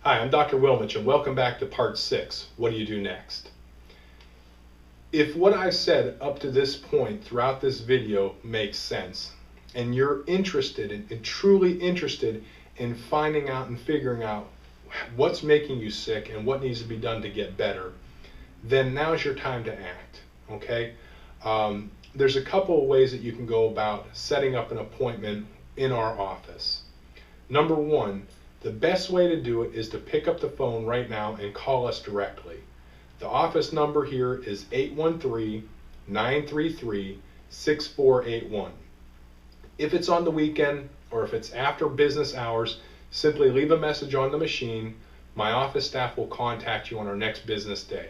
Hi, I'm Dr. Wilmich, and welcome back to part 6. What do you do next? If what I've said up to this point throughout this video makes sense, and you're interested and truly interested in finding out and figuring out what's making you sick and what needs to be done to get better, then now's your time to act, okay? There's a couple of ways that you can go about setting up an appointment in our office. Number one, the best way to do it is to pick up the phone right now and call us directly. The office number here is 813-933-6481. If it's on the weekend or if it's after business hours, simply leave a message on the machine. My office staff will contact you on our next business day.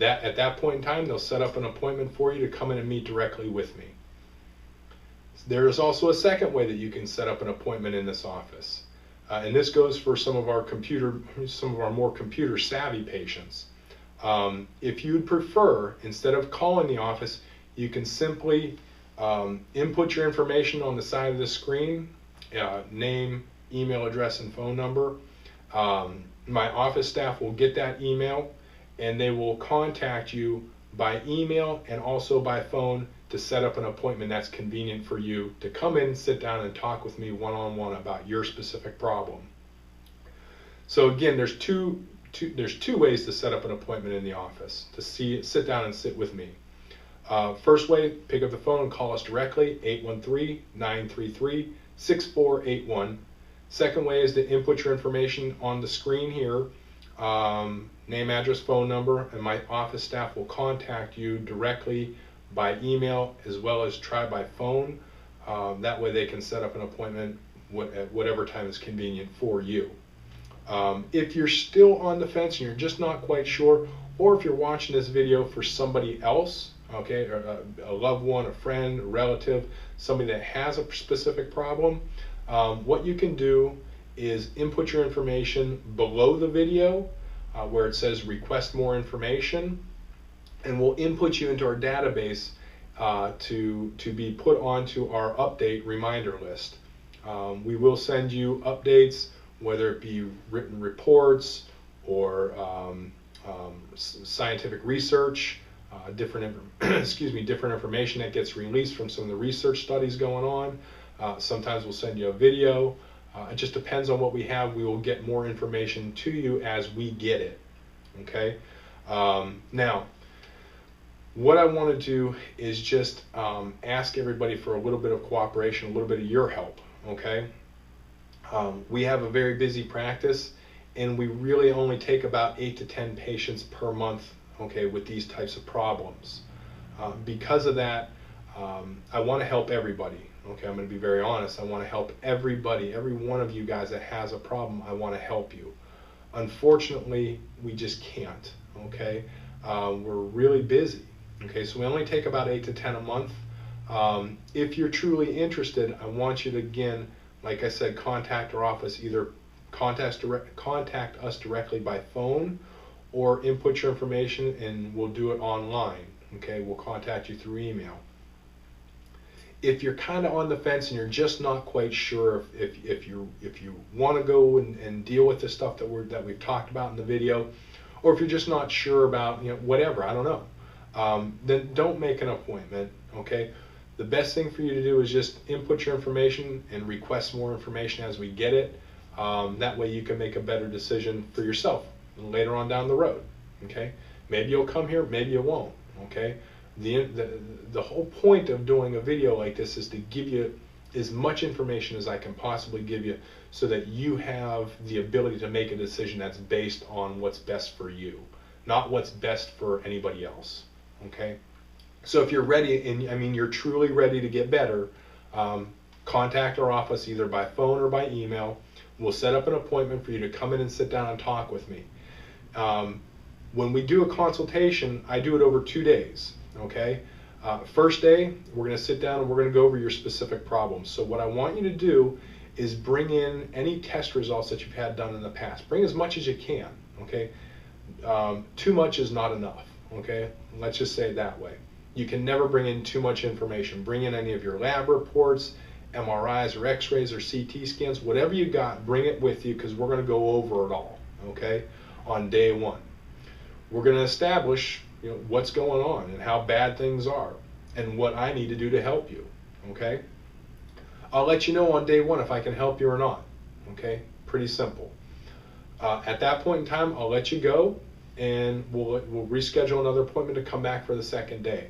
At that point in time, they'll set up an appointment for you to come in and meet directly with me. There is also a second way that you can set up an appointment in this office. And this goes for some of our more computer savvy patients. If you'd prefer, instead of calling the office, you can simply input your information on the side of the screen, name, email address, and phone number. My office staff will get that email and they will contact you by email and also by phone to set up an appointment that's convenient for you to come in, sit down, and talk with me one-on-one about your specific problem. So again, there's two ways to set up an appointment in the office, to sit down and sit with me. First way, pick up the phone and call us directly, 813-933-6481. Second way is to input your information on the screen here, name, address, phone number, and my office staff will contact you directly by email as well as try by phone. That way they can set up an appointment at whatever time is convenient for you. If you're still on the fence and you're just not quite sure, or if you're watching this video for somebody else, okay, or a loved one, a friend, a relative, somebody that has a specific problem, what you can do is input your information below the video where it says request more information, and we'll input you into our database to be put onto our update reminder list. We will send you updates, whether it be written reports or scientific research, different information that gets released from some of the research studies going on. Sometimes we'll send you a video. It just depends on what we have. We will get more information to you as we get it. Okay. Now, what I want to do is just ask everybody for a little bit of cooperation, a little bit of your help. Okay. We have a very busy practice, and we really only take about 8 to 10 patients per month, okay, with these types of problems. Because of that, I want to help everybody. Okay, I'm going to be very honest. I want to help everybody, every one of you guys that has a problem. I want to help you. Unfortunately, we just can't. Okay, we're really busy. Okay, so we only take about 8 to 10 a month. If you're truly interested, I want you to, again, like I said, contact our office. Either contact us directly by phone or input your information and we'll do it online. Okay, we'll contact you through email. If you're kind of on the fence and you're just not quite sure if you want to go and deal with the stuff that we've talked about in the video, or if you're just not sure about, whatever, I don't know, then don't make an appointment. Okay, the best thing for you to do is just input your information and request more information as we get it. That way you can make a better decision for yourself later on down the road. Okay, maybe you'll come here, maybe you won't. Okay, the whole point of doing a video like this is to give you as much information as I can possibly give you so that you have the ability to make a decision that's based on what's best for you, not what's best for anybody else. Okay, so if you're ready, and I mean you're truly ready to get better, contact our office either by phone or by email. We'll set up an appointment for you to come in and sit down and talk with me. When we do a consultation, I do it over 2 days. Okay, first day we're going to sit down and we're going to go over your specific problems. So what I want you to do is bring in any test results that you've had done in the past. Bring as much as you can. Okay, too much is not enough. Okay, let's just say it that way. You can never bring in too much information. Bring in any of your lab reports, MRIs or X-rays or CT scans, whatever you got, bring it with you because we're going to go over it all. okay, on day one. We're going to establish, what's going on and how bad things are and what I need to do to help you, okay? I'll let you know on day one if I can help you or not, okay? Pretty simple. At that point in time, I'll let you go, and we'll reschedule another appointment to come back for the second day.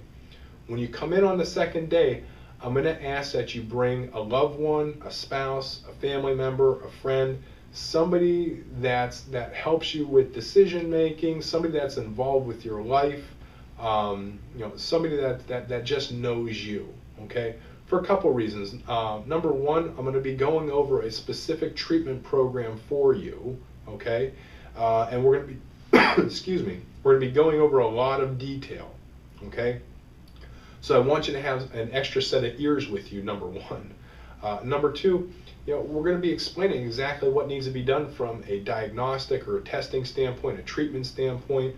When you come in on the second day, I'm going to ask that you bring a loved one, a spouse, a family member, a friend, somebody that helps you with decision making, somebody that's involved with your life, somebody that just knows you, okay? For a couple reasons. Number one, I'm going to be going over a specific treatment program for you, okay? And we're going to be, excuse me, we're going to be going over a lot of detail, okay? So I want you to have an extra set of ears with you, number one. Number two, we're going to be explaining exactly what needs to be done from a diagnostic or a testing standpoint, a treatment standpoint,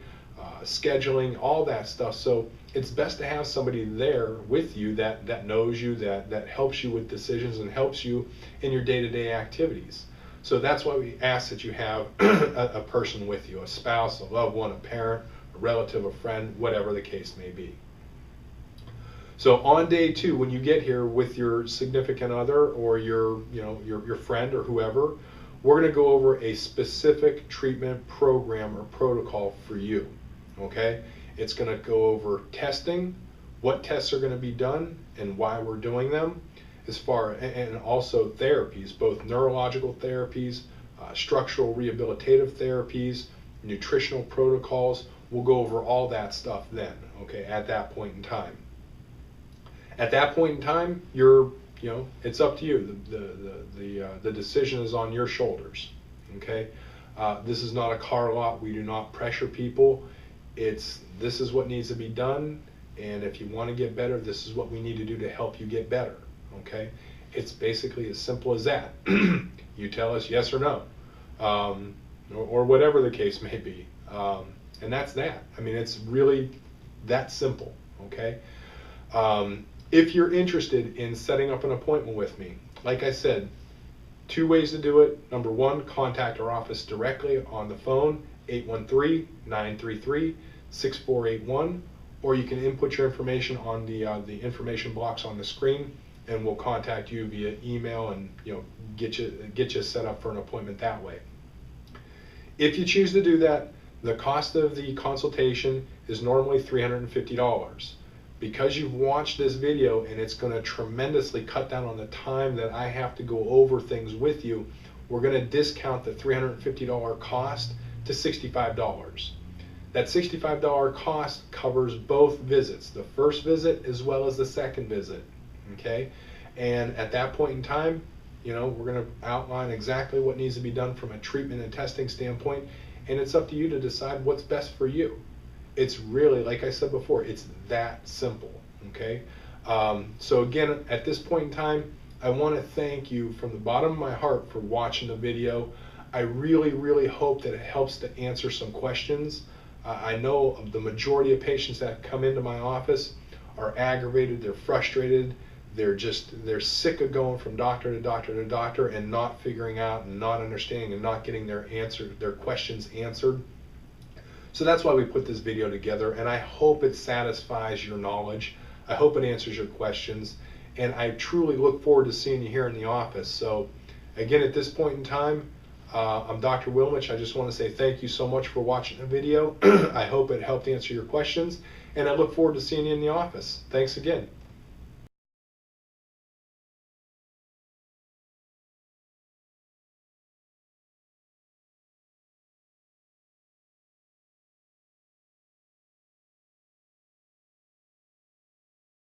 scheduling, all that stuff. So it's best to have somebody there with you that knows you, that helps you with decisions and helps you in your day-to-day activities. So that's why we ask that you have a person with you, a spouse, a loved one, a parent, a relative, a friend, whatever the case may be. So on day two, when you get here with your significant other or your friend or whoever, we're going to go over a specific treatment program or protocol for you, okay? It's going to go over testing, what tests are going to be done and why we're doing them, and also therapies, both neurological therapies, structural rehabilitative therapies, nutritional protocols. We'll go over all that stuff then, okay, at that point in time. At that point in time, it's up to you. The decision is on your shoulders, okay? This is not a car lot. We do not pressure people. This is what needs to be done, and if you want to get better, this is what we need to do to help you get better, okay? It's basically as simple as that. You tell us yes or no, or whatever the case may be, and that's that. I mean, it's really that simple, okay? If you're interested in setting up an appointment with me, like I said, 2 ways to do it. Number one, contact our office directly on the phone, 813-933-6481, or you can input your information on the information blocks on the screen, and we'll contact you via email and get you set up for an appointment that way. If you choose to do that, the cost of the consultation is normally $350. Because you've watched this video and it's going to tremendously cut down on the time that I have to go over things with you, we're going to discount the $350 cost to $65. That $65 cost covers both visits, the first visit as well as the second visit, okay? And at that point in time, we're going to outline exactly what needs to be done from a treatment and testing standpoint, and it's up to you to decide what's best for you. It's really, like I said before, it's that simple, okay? So again, at this point in time, I want to thank you from the bottom of my heart for watching the video. I really, really hope that it helps to answer some questions. I know the majority of patients that come into my office are aggravated, they're frustrated, they're sick of going from doctor to doctor to doctor and not figuring out and not understanding and not getting their questions answered. So that's why we put this video together, and I hope it satisfies your knowledge. I hope it answers your questions, and I truly look forward to seeing you here in the office. So again, at this point in time, I'm Dr. Wilmich. I just want to say thank you so much for watching the video. I hope it helped answer your questions, and I look forward to seeing you in the office. Thanks again.